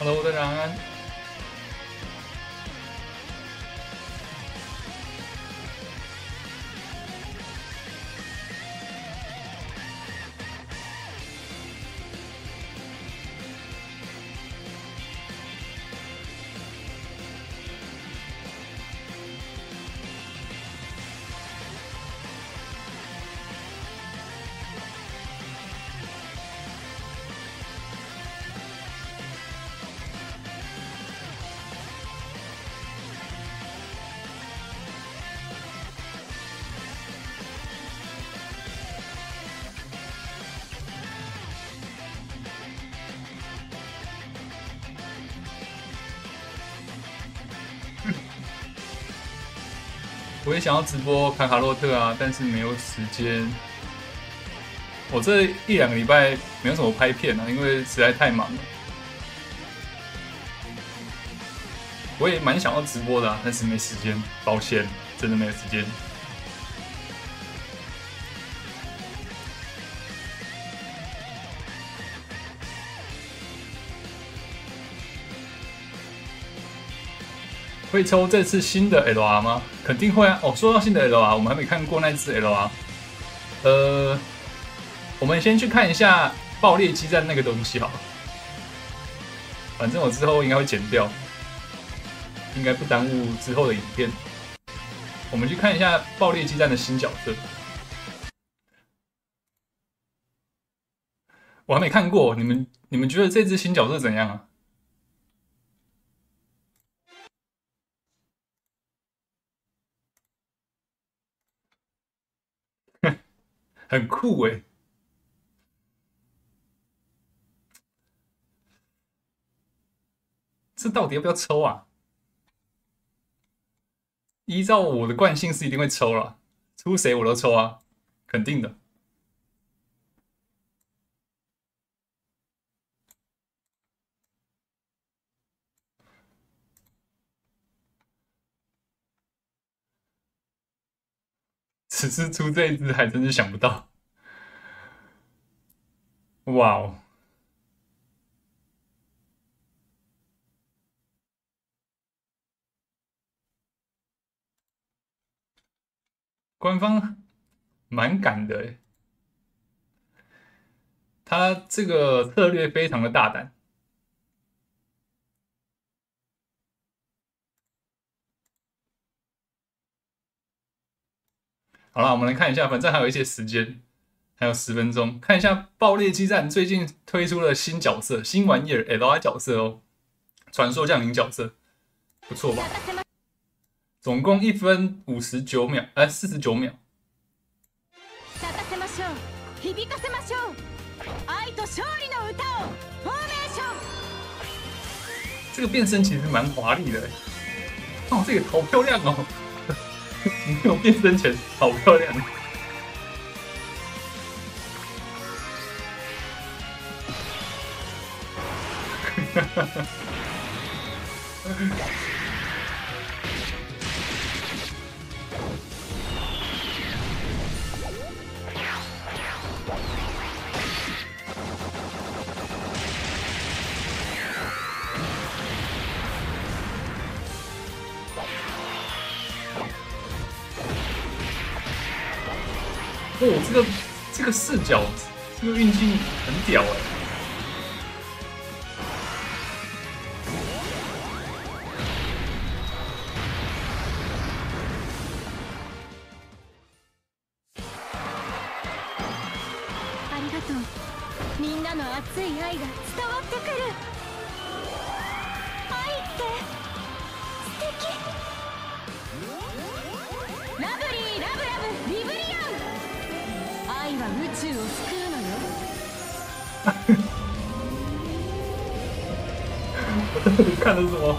Hello， 大家安。我也想要直播卡卡洛特啊，但是没有时间。我这1、2个礼拜没有什么拍片啊，因为实在太忙了。我也蛮想要直播的啊，但是没时间，抱歉，真的没有时间。会抽这次新的 LR 吗？肯定会啊！哦，说到新的 LR， 我们还没看过那只 LR。我们先去看一下爆裂激战那个东西好了。反正我之后应该会剪掉，应该不耽误之后的影片。我们去看一下爆裂激战的新角色。我还没看过，你们觉得这只新角色怎样啊？很酷欸。这到底要不要抽啊？依照我的惯性是一定会抽啦，出谁我都抽啊，肯定的。只是出这一只还真是想不到。哇哦！官方蛮敢的欸，他这个策略非常的大胆。好了，我们来看一下，反正还有一些时间，还有10分钟，看一下爆裂激战最近推出了新角色、新玩意儿 LR 角色哦，传说降临角色，不错吧？总共1分59秒，49秒。这个变身其实蛮华丽的，哦，这个好漂亮哦！没有变身前好漂亮。哦，这个视角，这个运镜很屌哎！ありがとう。みんなの熱い愛が伝わってくる。愛って素敵。ラブリーラブラブリブリアン。愛は宇宙を救うのよ。我到底看的是什么？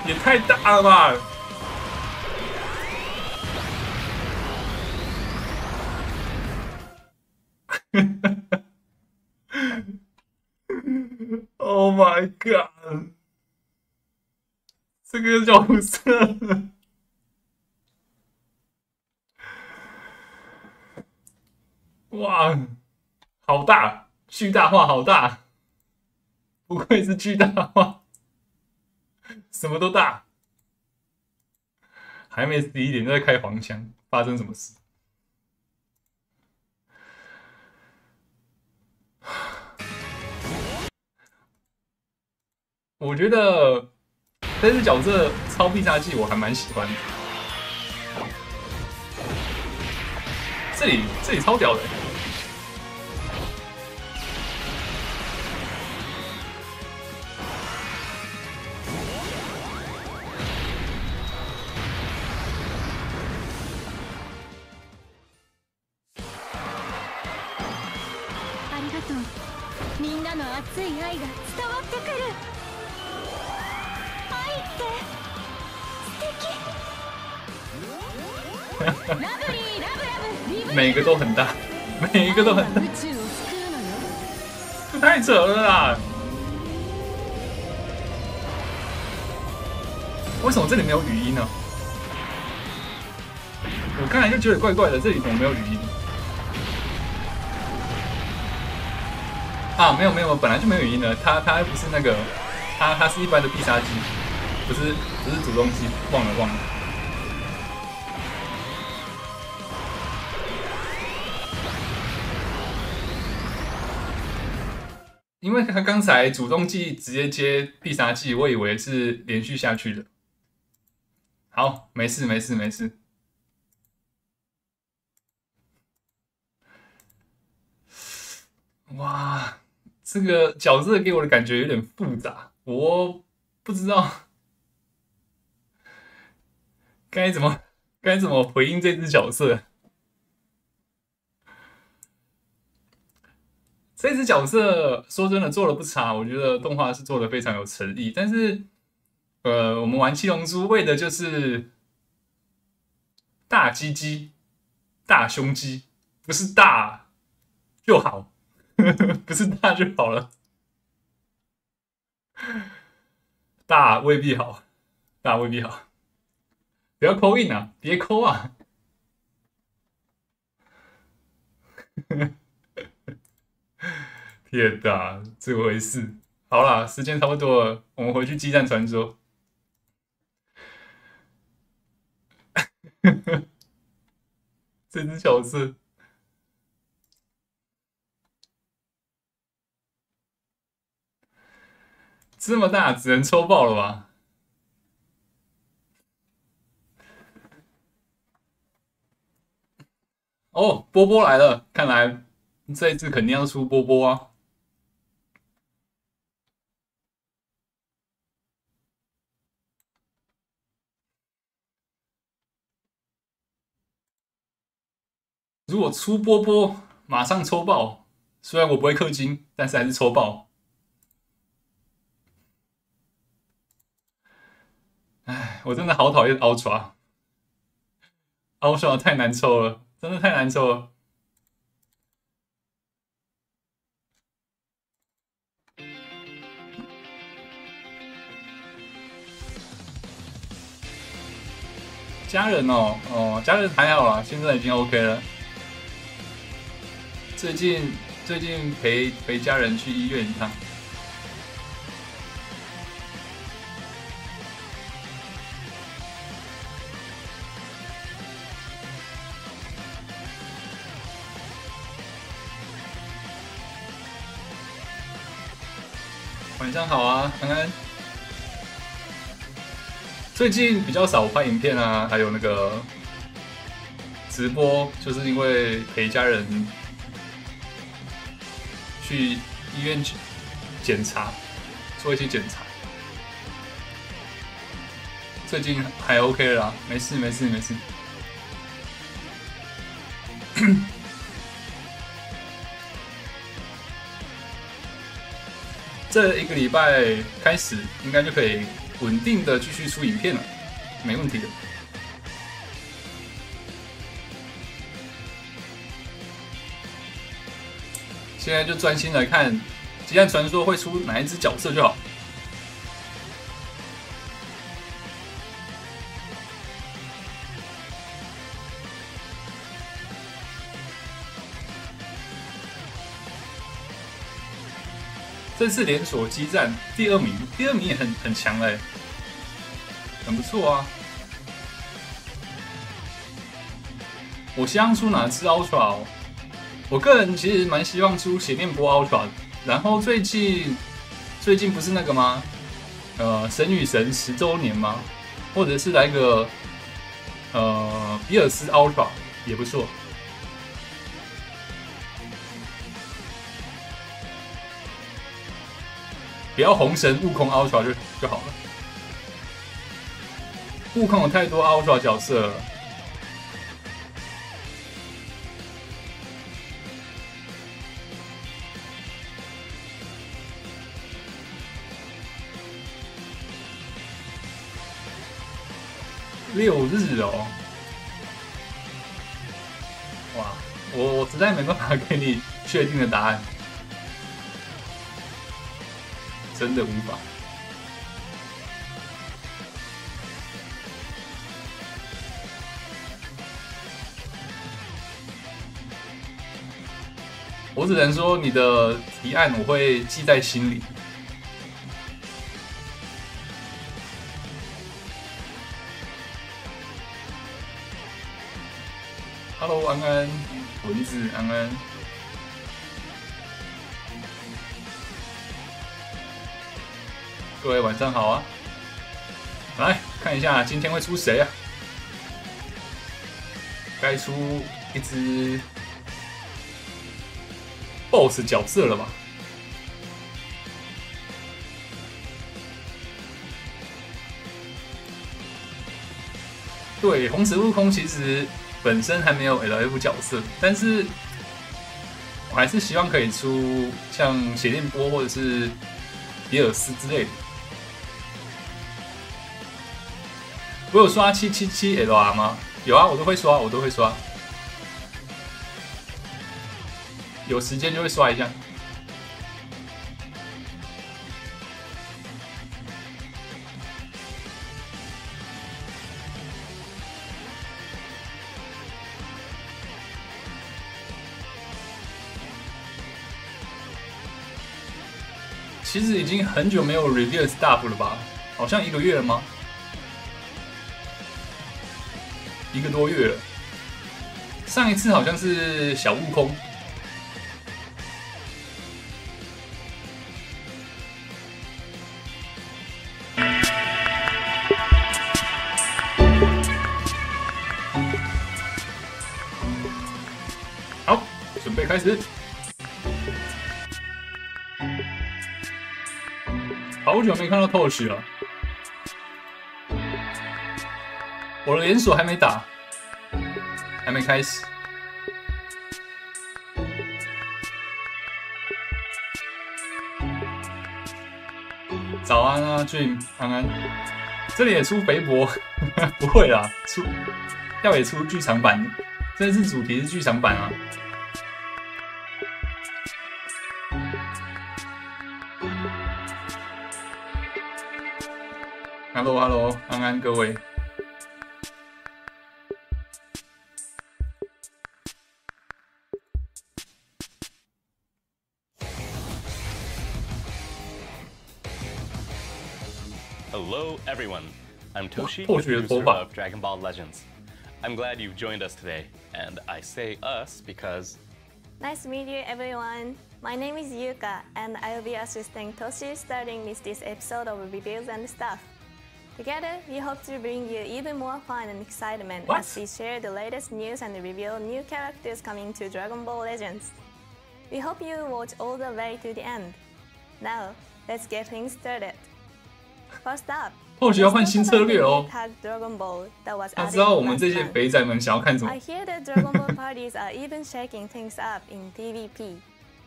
也太大了吧！ my god！ 这个角色，哇，好大，巨大化好大，不愧是巨大化，什么都大。还没11点就在开黄腔，发生什么事？我觉得这只角色超必杀技我还蛮喜欢的，这里超屌的。ありがとう。みんなの熱い愛が伝わってくる。愛って素敵。ラブリーラブラブリブリ。每个都很大，每一个都很大，宇宙を救うのよ。这太扯了啦！为什么这里没有语音呢？我刚才就觉得怪怪的，这里怎么没有语音？啊，没有，本来就没有语音的。它不是那个，它是一般的必杀技，不是主动技，忘了。因为他刚才主动技直接接必杀技，我以为是连续下去的。好，没事。哇，这个角色给我的感觉有点复杂，我不知道该怎么回应这只角色。这只角色说真的做的不差，我觉得动画是做的非常有诚意。但是，我们玩七龙珠为的就是大鸡鸡、大胸肌，不是大就好，不是大就好了，大未必好，不要扣印啊，别扣啊！天哪，这回事。好啦，时间差不多了，我们回去激战传说。这只角色这么大，只能抽爆了吧？哦，波波来了，看来这一次肯定要出波波啊！如果出波波，马上抽爆。虽然我不会氪金，但是还是抽爆。唉，我真的好讨厌 Ultra，Ultra 太难抽了，真的太难抽了。家人哦，家人还好啦，现在已经 OK 了。最近陪家人去医院一趟。晚上好啊，安安。最近比较少拍影片啊，还有那个直播，就是因为陪家人去医院检查，做一些检查。最近还 OK 了啦，没事。这一个礼拜开始，应该就可以稳定的继续出影片了，没问题的。现在就专心来看激战传说会出哪一只角色就好。这次连锁激战第2名，第2名也很强嘞，很不错啊。我希望出哪只 Ultra 哦？我个人其实蛮希望出邪念波 Ultra 的。然后最近不是那个吗？神与神10周年吗？或者是来个比尔斯 Ultra 也不错。不要红神悟空 Ultra 就好了。悟空有太多 Ultra 角色了。6日哦，哇，我实在没办法给你确定的答案。真的无法。我只能说你的提案我会记在心里。Hello， 安安，蚊子，安安。各位晚上好啊！来看一下今天会出谁啊？该出一只 BOSS 角色了吧？对，红石悟空其实本身还没有 LF 角色，但是我还是希望可以出像邪念波或者是比尔斯之类的。我有刷777 LR 吗？有啊，我都会刷，我都会刷。有时间就会刷一下。其实已经很久没有 review stuff 了吧？好像1个月了吗？1个多月了。上一次好像是小悟空。好，准备开始。好久没看到透许了。我的连锁还没打，还没开始。早安啊 ，Dream， 安安。这里也出肥博，不会啦，要也出剧场版。这次主题是剧场版啊。Hello， 安安各位。Hello, everyone. I'm Toshi, the producer of Dragon Ball Legends. I'm glad you've joined us today, and I say us because... Nice to meet you, everyone. My name is Yuka, and I will be assisting Toshi starting with this episode of reviews and stuff. Together, we hope to bring you even more fun and excitement as we share the latest news and reveal new characters coming to Dragon Ball Legends. We hope you watch all the way to the end. Now, let's get things started. First up, 或许要换新策略哦。 他知道我们这些肥仔们想要看什么。 I hear that Dragon Ball parties are even shaking things up in PvP.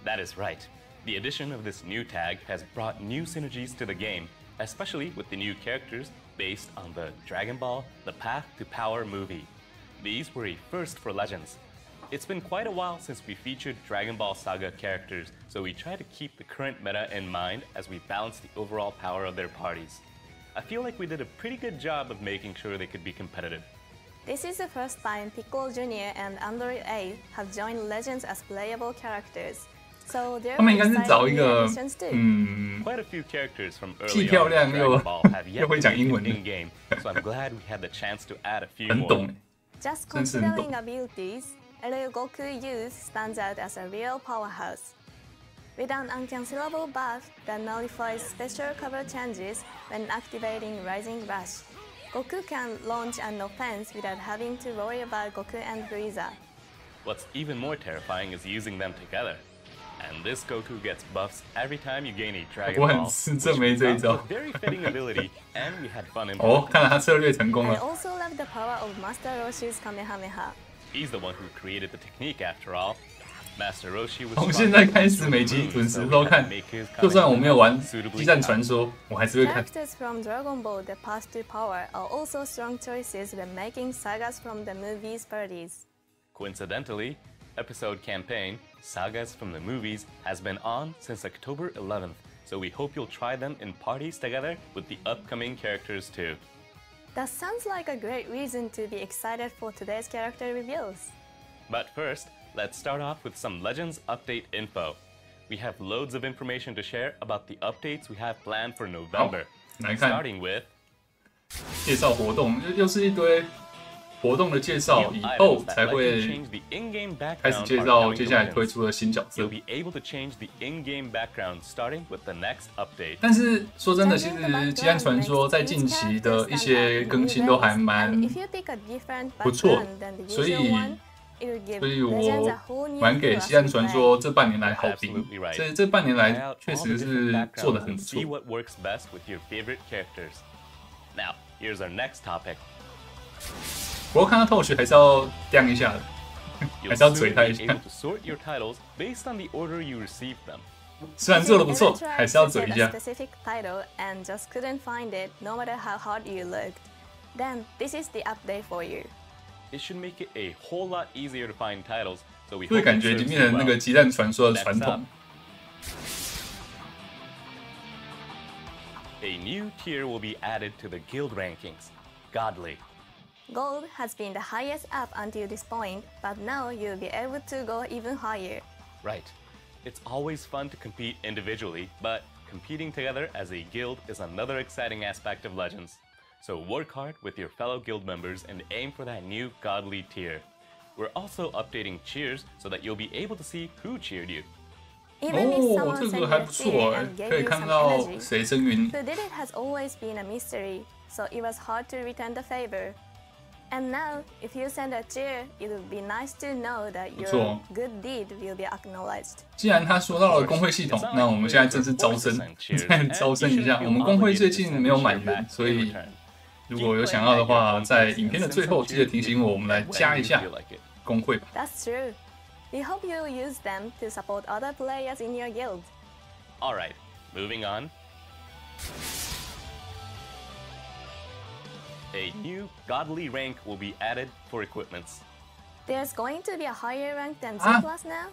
That is right. The addition of this new tag has brought new synergies to the game, especially with the new characters based on the Dragon Ball: The Path to Power movie. These were a first for Legends. It's been quite a while since we featured Dragon Ball Saga characters, so we try to keep the current meta in mind as we balance the overall power of their parties. I feel like we did a pretty good job of making sure they could be competitive. This is the first time Piccolo Jr. and Android 8 have joined Legends as playable characters. So there are exciting additions too. Quite a few characters from 既 early 漂 on 亮 in 又 Dragon Ball have yet 又会 to 讲 make 英 it 文的， in-game, so I'm glad we had the chance to add a few 很 more. 懂。 Just 真是很懂。 considering abilities, LL Goku Youth stands out as a real powerhouse. With an uncancelable buff that nullifies special cover changes when activating Rising Rush, Goku can launch an offense without having to worry about Goku and Frieza. What's even more terrifying is using them together. And this Goku gets buffs every time you gain a Dragon 我很 Ball, 吃 which 这枚 we 这一 thought 招 was a。very fitting ability, and we had fun 哦， implementing. 看来他策略成功 I 了。 also love the power of Master Roshi's Kamehameha. He's the one who created the technique after all. Master Roshi was 从现在开始，每集准时都看。就算我没有玩《激战传说》，我还是会看。 Characters from Dragon Ball The Path to Power are also strong choices when making sagas from the movies parties. Coincidentally, episode campaign, Sagas from the Movies, has been on since October 11th, so we hope you'll try them in parties together with the upcoming characters too. That sounds like a great reason to be excited for today's character reveals. But first, let's start off with some Legends update info. We have loads of information to share about the updates we have planned for November. 来看 Starting with 介绍活动，又是一堆活动的介绍，以后才会开始介绍接下来推出的新角色。 You'll be able to change the in-game background starting with the next update. 但是说真的，其实《激战传说》在近期的一些更新都还蛮不错，所以我蛮给《激战传说》这半年来好评。这半年来确实是做得很不错。 See what works best with your favorite characters. Now, here's our next topic. 不过看到透雪还是要亮一下的，还 You'll 是要 soon 嘴 be 他一下 able。to sort your titles based on the order you received them. 虽然做得不错， If you ever tried 还是要 to 嘴 set 一 a 下。 specific title and just couldn't find it, no matter how hard you looked, then this is the update for you. It should make it a whole lot easier to find titles, so we 会 hope 感 it 觉已经 serves 变 you 成那 well. 个《激战传说》的传 Next up, 统。 a new tier will be added to the guild rankings, Godly. Gold has been the highest up until this point, but now you'll be able to go even higher. Right. It's always fun to compete individually, but competing together as a guild is another exciting aspect of Legends. So work hard with your fellow guild members and aim for that new Godly tier. We're also updating cheers so that you'll be able to see who cheered you. Even if 哦， someone 这 sent 个 you 还 a 不错 tear 哎 and，gave 可以 you 看 some 到 energy, 谁声云。 who did it has always been a mystery, so it was hard to return the favor. And now, if you send a cheer, it would be nice to know that 不错 your 哦。 good deed will be acknowledged. 既然他说到了工会系统，那我们现在正式招生，再招生一下。我们工会最近没有满员，所以如果有想要的话，在影片的最后记得提醒我，我们来加一下工会吧。 That's true. We hope you'll use them to support other players in your guild. Alright, moving on. A new Godly rank will be added for equipments. There's going to be a higher rank than Z+ 啊 now?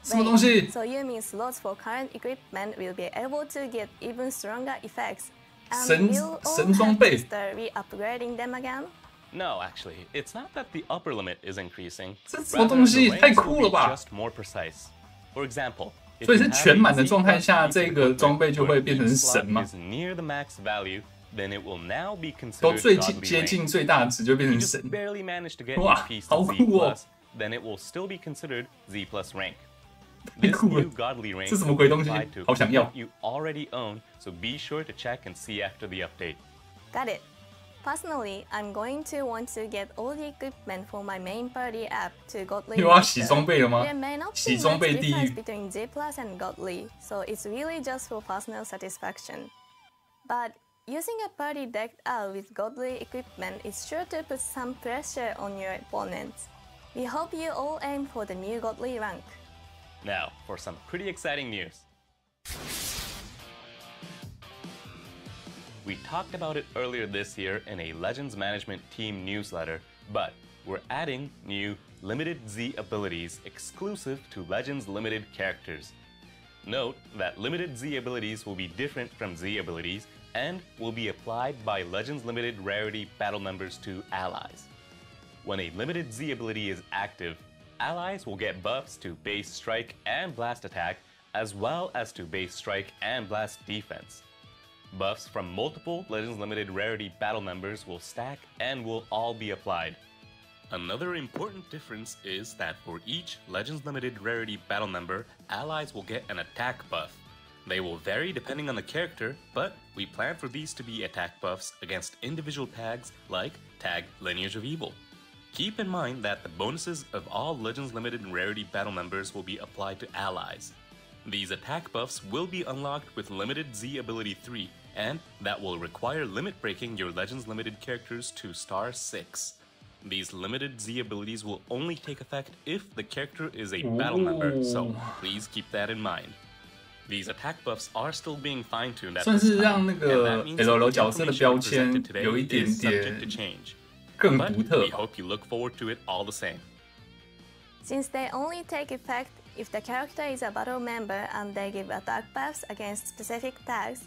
什么东西？ So you mean slots for current equipment will be able to get even stronger effects, and 神 we'll all 神装 have 备 to start re-upgrading them again? No, actually, it's not that the upper limit is increasing. 这什么 Rather, 东西？ the 太 ranks 酷 will 了 be 吧！ just more precise. For example, if 所以 you 是 have 全满 a 的状态 Z+ 下， piece 这 of 个 equipment 装备就会 where 变成 each 神 slot 吗？ is near the max value, then it will now be 都 considered 最 godly 接 rank. 近最大值就变 If 成 you just 神。 barely manage to get Wow, a piece 好 to Z+, 酷哦！ then it will still be considered Z+ rank. 太 This 酷了 new！godly rank 这什么鬼东 will 西 apply to 好想要 equipment you already own, so be sure to check and see after the update. Got it. Personally, I'm going to want to get all the equipment for my main party app to Godly 又要 Master. 洗装备了吗？ There may not 洗 be 装 much 备地 difference 狱。 between Z+ and Godly, so it's really just for personal satisfaction. But using a party decked out with Godly equipment is sure to put some pressure on your opponents. We hope you all aim for the new Godly rank. Now, for some pretty exciting news. 哇， With We talked about it earlier this year in a Legends Management Team newsletter, but we're adding new Limited Z abilities exclusive to Legends Limited characters. Note that Limited Z abilities will be different from Z abilities and will be applied by Legends Limited Rarity battle members to allies. When a Limited Z ability is active, allies will get buffs to base strike and blast attack, as well as to base strike and blast defense. Buffs from multiple Legends Limited Rarity battle members will stack and will all be applied. Another important difference is that for each Legends Limited Rarity battle member, allies will get an attack buff. They will vary depending on the character, but we plan for these to be attack buffs against individual tags like tag Lineage of Evil. Keep in mind that the bonuses of all Legends Limited Rarity battle members will be applied to allies. These attack buffs will be unlocked with Limited Z Ability 3, and that will require limit breaking your Legends Limited characters to star 6. These Limited Z abilities will only take effect if the character is a battle member, so please keep that in mind. These attack buffs are still being fine-tuned at this time, and that means the information presented today is subject to change. But we hope you look forward to it all the same. Since they only take effect if the character is a battle member and they give attack buffs against specific tags,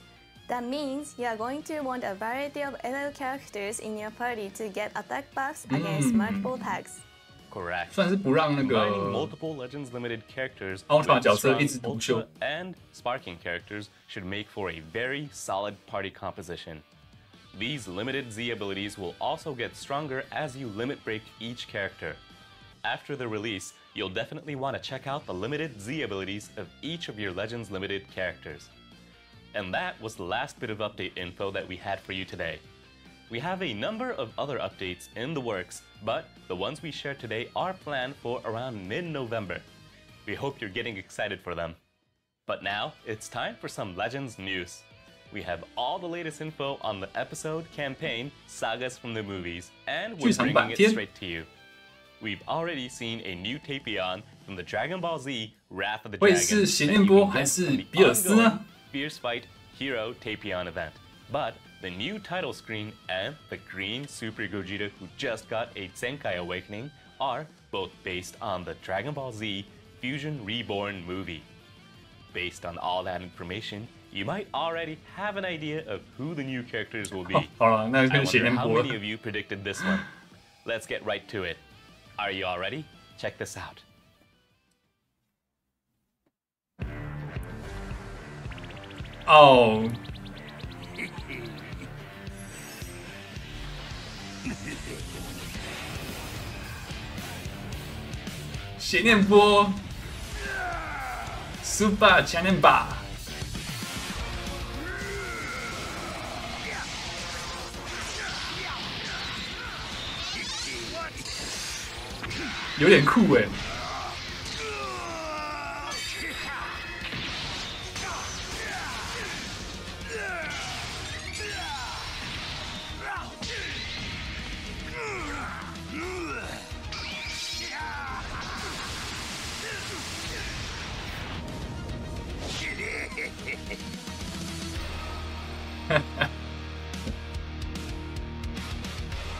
that means you are going to want a variety of LL characters in your party to get attack buffs against multiple tags. Correct. 算是不让那个 Combining multiple Legends Limited characters Ultra with 角色 strong 一直独秀 Ultra and Sparking characters should make for a very solid party composition. These Limited Z abilities will also get stronger as you limit break each character. After the release, you'll definitely want to check out the Limited Z abilities of each of your Legends Limited characters. And that was the last bit of update info that we had for you today. We have a number of other updates in the works, but the ones we shared today are planned for around mid-November. We hope you're getting excited for them. But now, it's time for some Legends news. We have all the latest info on the episode, campaign, sagas from the movies, and we're bringing it straight to you. We've already seen a new Tapion from the Dragon Ball Z Wrath of the Dragon. 会是邪念波还是比尔斯呢？ Fierce Fight Hero Tapion event. But the new title screen and the green Super Gogeta who just got a Zenkai Awakening are both based on the Dragon Ball Z Fusion Reborn movie. Based on all that information, you might already have an idea of who the new characters will be. 好了，那 I 跟邪 wonder 念 how 波 many of you predicted this one. Let's get right to it. Are you all ready? Check this out. Oh. 邪念波 Super 邪念吧，有点酷哎。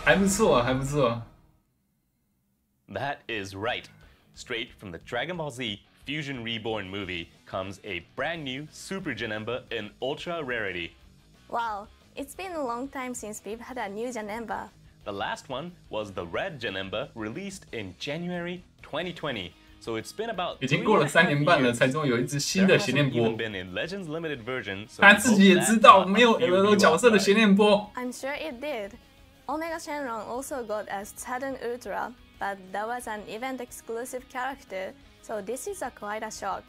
还不错，还不错。 That is right. Straight from the Dragon Ball Z Fusion Reborn movie comes a brand new Super Janemba in Ultra Rarity. Wow, it's been a long time since we've had a new Janemba. The last one was the Red Janemba released in January 2020. So it's been about 已经过了3年半了，才终于有一只新的邪念波。 他自己也知道没有 LL 角色的邪念波。 I'm sure it did. Omega Shenron also got a Sudden Ultra, but that was an event-exclusive character, so this is quite a shock.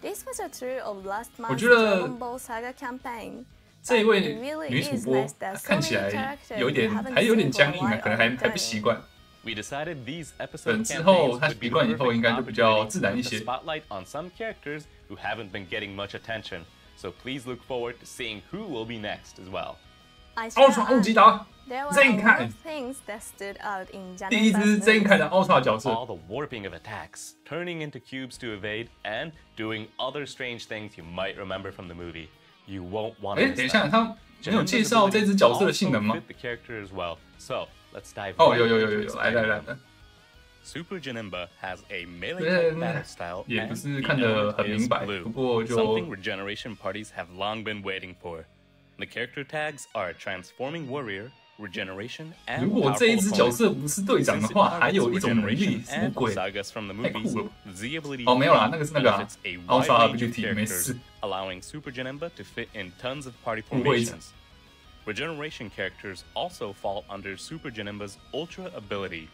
This was true of last month's Dragon Ball Saga campaign. 这一位女主播看起来还有点僵硬啊，可能还不习惯。 We decided these episode 之后 campaigns 他 would be 习惯以后，应该就比较自然一 the 些。 spotlight on some characters who haven't been getting much attention. So please look forward to seeing who will be next as well. 奥创欧吉达 There were a Zen lot Kai of things that stood out in 第一只 Janemba's Zen moves. Kai 的 Ultra 角色， All the warping of attacks, turning into cubes to evade, and doing other strange things you might remember from the movie. you won't want 哎， to 等一 miss 下， out. 他没有介绍这只角色的性能吗？ Also fit the character as well. So let's dive 哦， right 有， into its 来 background. Super Janemba has a 虽 melee-type 然 battle style 也 and 不是 the 看得 element 很明 is 白， blue, 不过就 something regeneration parties have long been waiting for. The character tags are Transforming Warrior, Regeneration, 如 and 果这一 Powerful 只角 Opponent. 色不是队长的 Since it 话，还 targets 有一种能力， regeneration 什么 and 鬼？ sagas from the 太 movies, 酷了！ the ability 哦，没有啦，那个是那个 benefits a wide Ultra range of RPG，没 characters, 事。 allowing Super Janemba to fit in tons of party 误会一下。 formations. Regeneration characters also fall under Super Janemba's Ultra ability.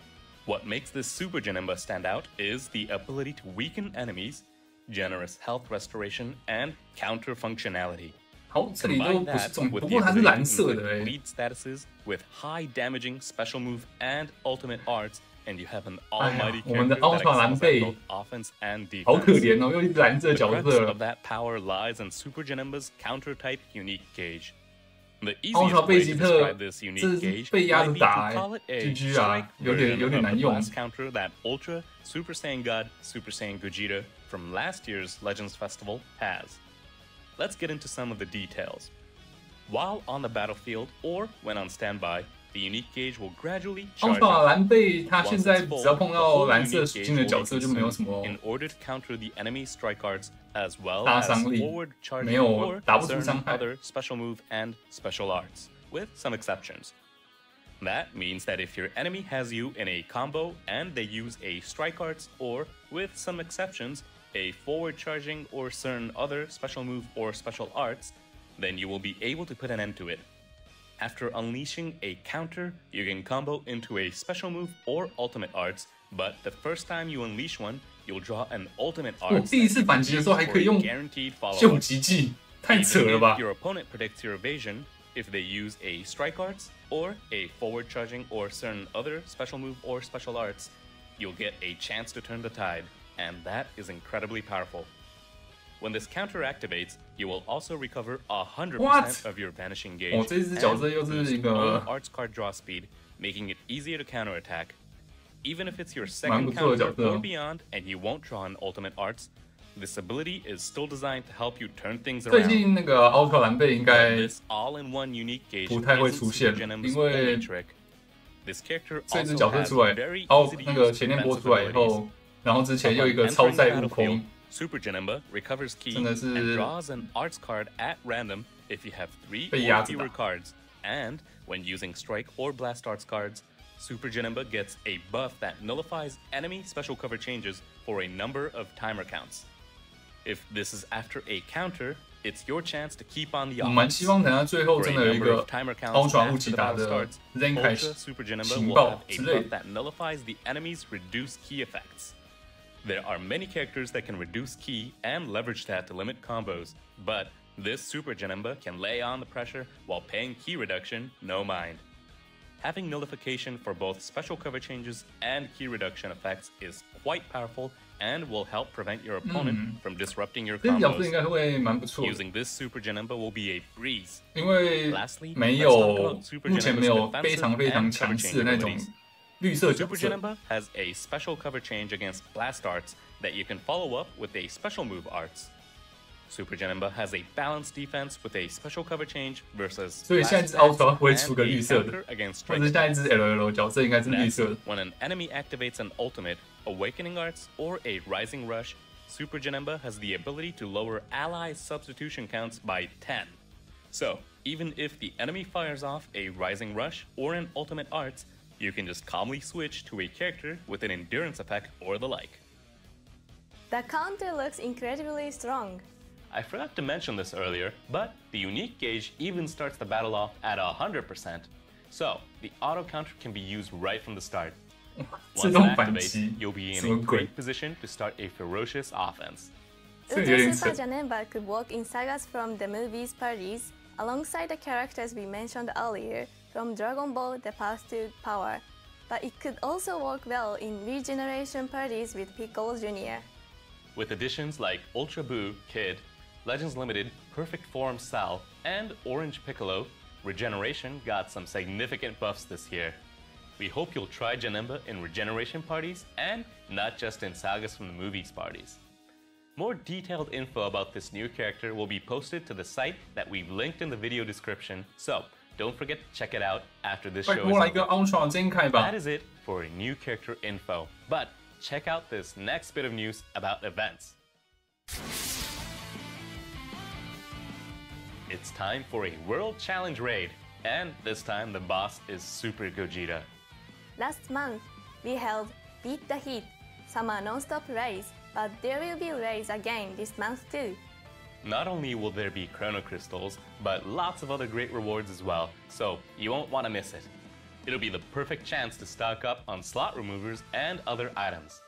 What makes this Super Janemba stand out is the ability to weaken enemies, generous health restoration, and counter functionality. 好，这里都 Combine 不是 that 重点， with 不 the 过它是 ability 蓝 to 色的 inflict 哎。 lead statuses with high damaging special move and ultimate arts, and you have an 哎呀 almighty， 我们的 character that Ultra 蓝 excels 背 at both offense and 好可 defense. 怜哦，又一直蓝色 The 角 crux 色 of。that power lies in Super Janemba's counter-type unique gauge. The Ultra easiest 贝 way 吉 to 特 describe this 这 unique 是 gauge 被压 might 着 be 打 to 哎 call it a ，GG 啊， strike 有点 version of 难 the 用。 blast counter that Ultra Super Saiyan God Super Saiyan Gogeta from last year's Legends Festival has. Let's get into some of the details. While on the battlefield or when on standby, the unique gauge will gradually charge Ultra up. 蓝背他 Once 现在 it's 只 full, 要碰 the 到 whole 蓝色 unique 属 gauge 性的 will 角 be 色就没有 consumed 什么 in order to counter the enemy strike arts as well 大 as 伤力， forward 没 charging 有 or 打不出 certain 伤害。 other special move and special arts, with some exceptions. That means that if your enemy has you in a combo and they use a strike arts or, with some exceptions, a forward charging or certain other special move or special arts, then you will be able to put an end to it. After unleashing a counter, you can combo into a special move or ultimate arts, but the first time you unleash one, you'll draw an ultimate 我 arts 第一 that 次 you 反 can 击的 use 时候还 for 可以 a 用 guaranteed 秀 follow-up. 吉技，太 Even 扯了 if 吧！ your opponent predicts your evasion, if they use a strike arts or a forward charging or certain other special move or special arts, you'll get a chance to turn the tide, and that is incredibly powerful. When this counter activates, you will also recover 100% What? of your vanishing gauge 哦，这只角色 and 又是 boost 一 own 个 arts card draw speed, making it easier to counterattack. Even if it's your 蛮 second 不错的 counter 角色 or 哦。 beyond and you won't draw an ultimate arts, this ability is still designed to help you turn things 最 around. 近那个 Ultra 蓝背应 But 该 this all-in-one unique gauge 不太会 isn't 出 Super 现， Janemba's 因为 only trick. This character 这只 also 角色 has 出来， very 然后 easy to 那个 use 邪念波 defensive 出来以 abilities. 后，然后之前又 Upon 一个 entering 超 the 赛悟 battlefield, 空， Super Janemba recovers key 真的是 and draws an arts card at random if you have 3被 or 压着打。 fewer cards. And when using strike or blast arts cards, Super Janemba gets a buff that nullifies enemy special cover changes for a number of timer counts. If this is after a counter, it's your chance to keep on the 我蛮 offense. 希望等下最后 For 真 a 的有一 number 个 of timer counts Ultra 乌 after 吉 the 达 battle 的 starts, Zen 开 Ultra 始 Super Janemba 情 will 报 have a 之类 buff 的。 that nullifies the enemy's reduced key effects. There are many characters that can reduce key and leverage that to limit combos, but this Super Janemba can lay on the pressure while paying key reduction no mind. Having nullification for both special cover changes and key reduction effects is quite powerful and will help prevent your opponent from disrupting your 这只角色应 combos. 该会蛮不错的， Using this Super Janemba will be a breeze. 因为 Lastly, 没 let's 有 talk about Super 目前 Janemba's 没有 defensive 非常非常 and 强 cover 势的 change 那种 abilities. 绿色角 Super 色。 Janemba has a special cover change against blast arts that you can follow up with a special move arts. Super Janemba has a balanced defense with a special cover change versus 所以下一只 blast Ultra arts 会出 and 个 a 绿色 counter 的， against 或 strike 者是下一只 LL 角色应该是绿 Next, 色的。 when an enemy activates an ultimate, awakening arts, or a rising rush, Super Janemba has the ability to lower ally substitution counts by 10. So, even if the enemy fires off a rising rush or an ultimate arts, you can just calmly switch to a character with an endurance effect or the like. The counter looks incredibly strong. I forgot to mention this earlier, but the unique gauge even starts the battle off at 100%. So, the auto counter can be used right from the start. 自 Once 动 it 反 activates, 击， you'll be in 什 a 么鬼？ great position to start a ferocious offense. 这个有 Ultra 点 Super 扯。 Janemba could work in sagas from the movies parties, alongside the characters we mentioned earlier from Dragon Ball The Path to Power. But it could also work well in regeneration parties with Piccolo Jr. With additions like Ultra Buu, Kid, Legends Limited, Perfect Form Sal, and Orange Piccolo, Regeneration got some significant buffs this year. We hope you'll try Janemba in regeneration parties and not just in sagas from the movies parties. More detailed info about this new character will be posted to the site that we've linked in the video description, so don't forget to check it out after this show is over. That is it for new character info, but check out this next bit of news about events. It's time for a World Challenge raid, and this time the boss is Super Gogeta. Last month, we held Beat the Heat, Summer Non-Stop Race, but there will be raids again this month too. Not only will there be Chrono Crystals, but lots of other great rewards as well, so you won't want to miss it. It'll be the perfect chance to stock up on slot removers and other items.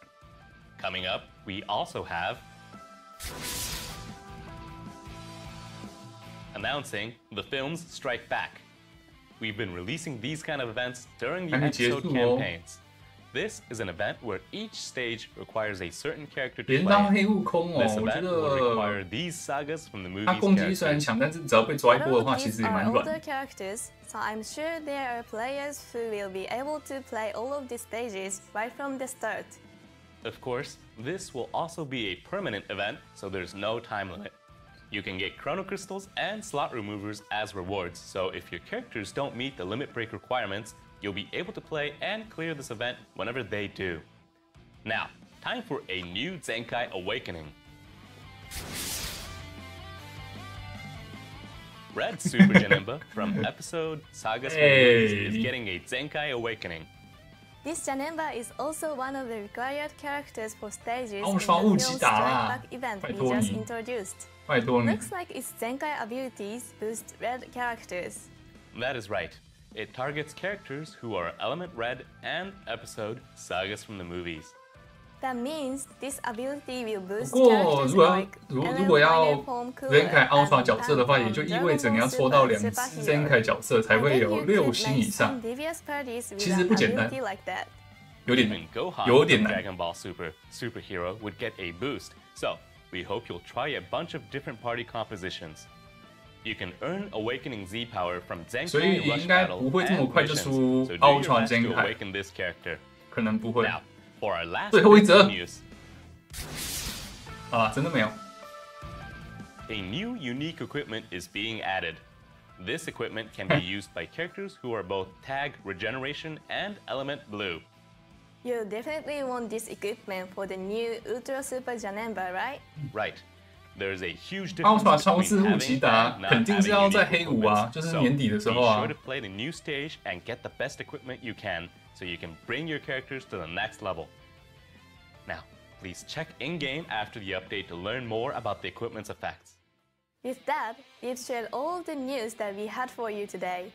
Coming up, we also have announcing the films Strike Back. We've been releasing these kind of events during the episode campaigns. This is an event where each stage requires a certain character to play. This event will require these sagas from the movie's characters. Are older characters, so I'm sure there are players who will be able to play all of the stages right from the start. Of course, this will also be a permanent event, so there's no time limit. You can get Chrono Crystals and slot removers as rewards, so if your characters don't meet the limit break requirements, you'll be able to play and clear this event whenever they do. Now, time for a new Zenkai Awakening. Red Super Janemba from episode Sagas from Movies is getting a Zenkai Awakening. This Janemba is also one of the required characters for stages in the Film Strike Back event we just introduced. Looks like its Zenkai abilities boost red characters. That is right. It targets characters who are Element Red and episode Sagas from the Movies. That means this ability will boost characters like如果要 Zenkai Ultra 角色的话，也就意味着你要抽到2只 Zenkai 角色才会有6星以上。其实不简单，有点难。 Dragon Ball Super superhero would get a boost, so we hope you'll try a bunch of different party compositions. You can earn Awakening Z power from Zenkai Rush Battle and missions, so do your best to awaken this character. 可能不会。 Now, for our last 最后一则 news. 啊，真的没有。 A new unique equipment is being added. This equipment can be used by characters who are both Tag Regeneration and Element Blue. You definitely want this equipment for the new Ultra Super Janemba, right? Right. There's a huge difference between having and not having unique equipment. So be sure to play the new stage and get the best equipment you can, so you can bring your characters to the next level. Now, please check in-game after the update to learn more about the equipment's effects. With that, we've shared all of the news that we had for you today.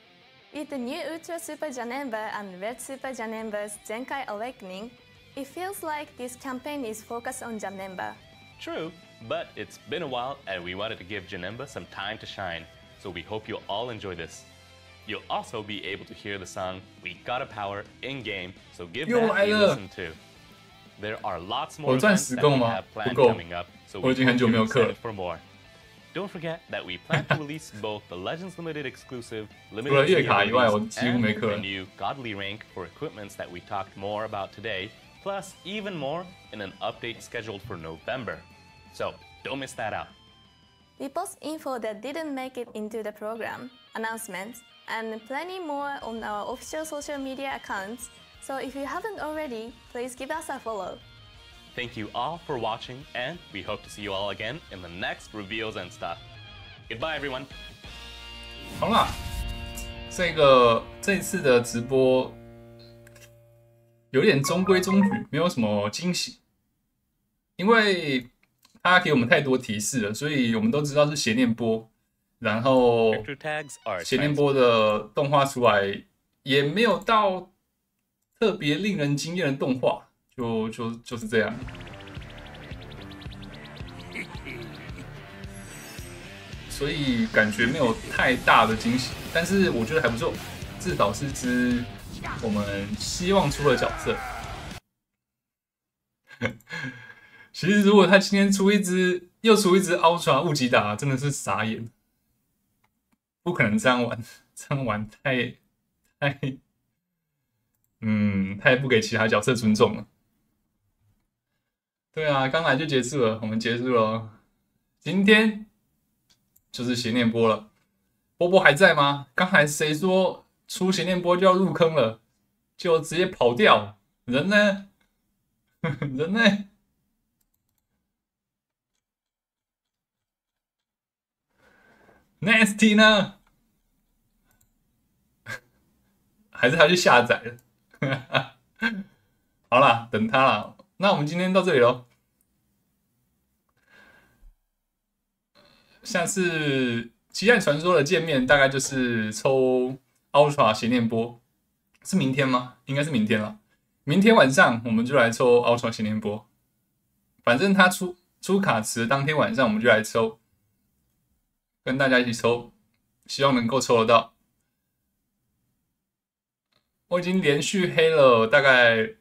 With the new Ultra Super Janemba and Red Super Janemba's Zenkai Awakening, it feels like this campaign is focused on Janemba. True, but it's been a while and we wanted to give Janemba some time to shine, so we hope you'll all enjoy this. You'll also be able to hear the song We Gotta Power in-game, so give that a listen too. There are lots more events that we have planned coming up, so we hope you're excited for more. Don't forget that we plan to release both the Legends Limited exclusive Limited Series and the new Godly Rank for equipments that we talked more about today, plus even more in an update scheduled for November. So don't miss that out. We post info that didn't make it into the program, announcements, and plenty more on our official social media accounts, so if you haven't already, please give us a follow. Thank you all for watching, and we hope to see you all again in the next reveals and stuff. Goodbye, everyone. 好啦，这一次的直播有点中规中矩，没有什么惊喜，因为他给我们太多提示了，所以我们都知道是邪念波，然后邪念波的动画出来也没有到特别令人惊艳的动画。就是这样，所以感觉没有太大的惊喜，但是我觉得还不错，至少是只我们希望出的角色。其实如果他今天又出一只 Ultra 乌吉达，真的是傻眼，不可能这样玩，这样玩太不给其他角色尊重了。对啊，刚来就结束了，我们结束了哦。今天就是邪念波了，波波还在吗？刚才谁说出邪念波就要入坑了，就直接跑掉？人呢？人呢？Nasty 呢？还是他去下载了？好啦，等他啦。那我们今天到这里咯。下次激战传说的见面大概就是抽 Ultra 邪念波，是明天吗？应该是明天了。明天晚上我们就来抽 Ultra 邪念波，反正他出卡池当天晚上我们就来抽，跟大家一起抽，希望能够抽得到。我已经连续黑了大概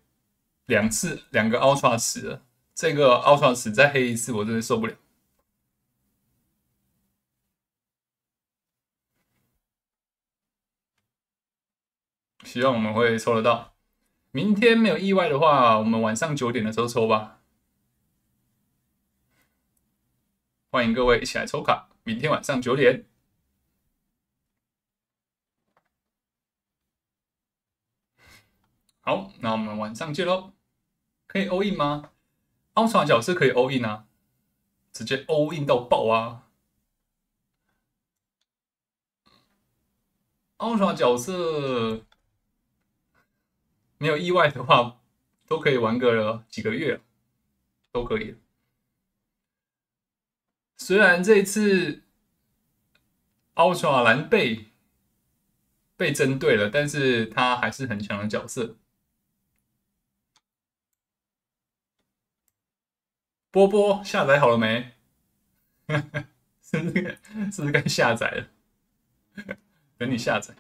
2次，2个 Ultra 池了。这个 Ultra 池再黑一次，我真的受不了。希望我们会抽得到。明天没有意外的话，我们晚上9点的时候抽吧。欢迎各位一起来抽卡，明天晚上9点。好，那我们晚上见喽。可以 all in 吗？Ultra 角色可以 all in 啊，直接 all in 到爆啊！Ultra 角色没有意外的话，都可以玩个几个月，都可以。虽然这一次 Ultra 蓝贝被针对了，但是他还是很强的角色。波波下载好了没？是不是该下载了？等你下载。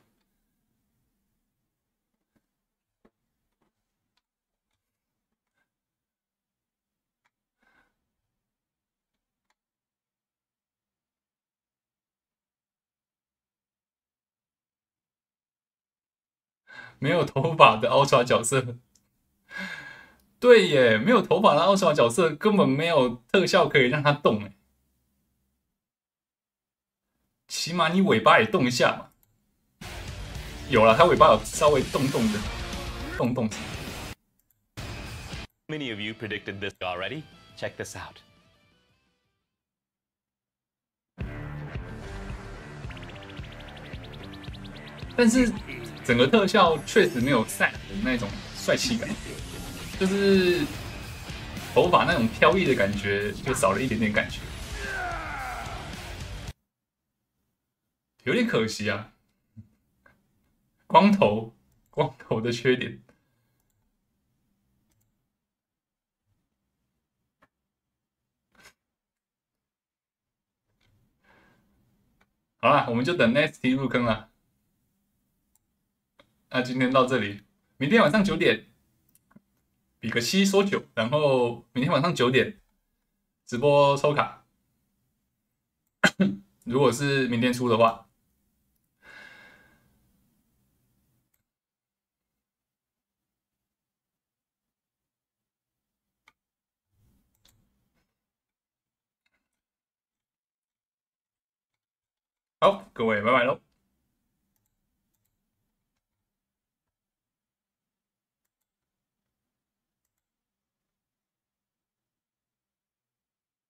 没有头发的 Ultra 角色，对耶，没有头发的 Ultra 角色根本没有特效可以让它动哎，起码你尾巴也动一下嘛。有了，它尾巴有稍微动动的，动动。Many of you predicted this already. Check this out. 但是整个特效确实没有赛的那种帅气感，就是头发那种飘逸的感觉就少了一点点感觉，有点可惜啊。光头的缺点。好啦，我们就等 Nasty 入坑了。那今天到这里，明天晚上9点，比个7说9，然后明天晚上9点直播抽卡。如果是明天出的话，好，各位拜拜喽。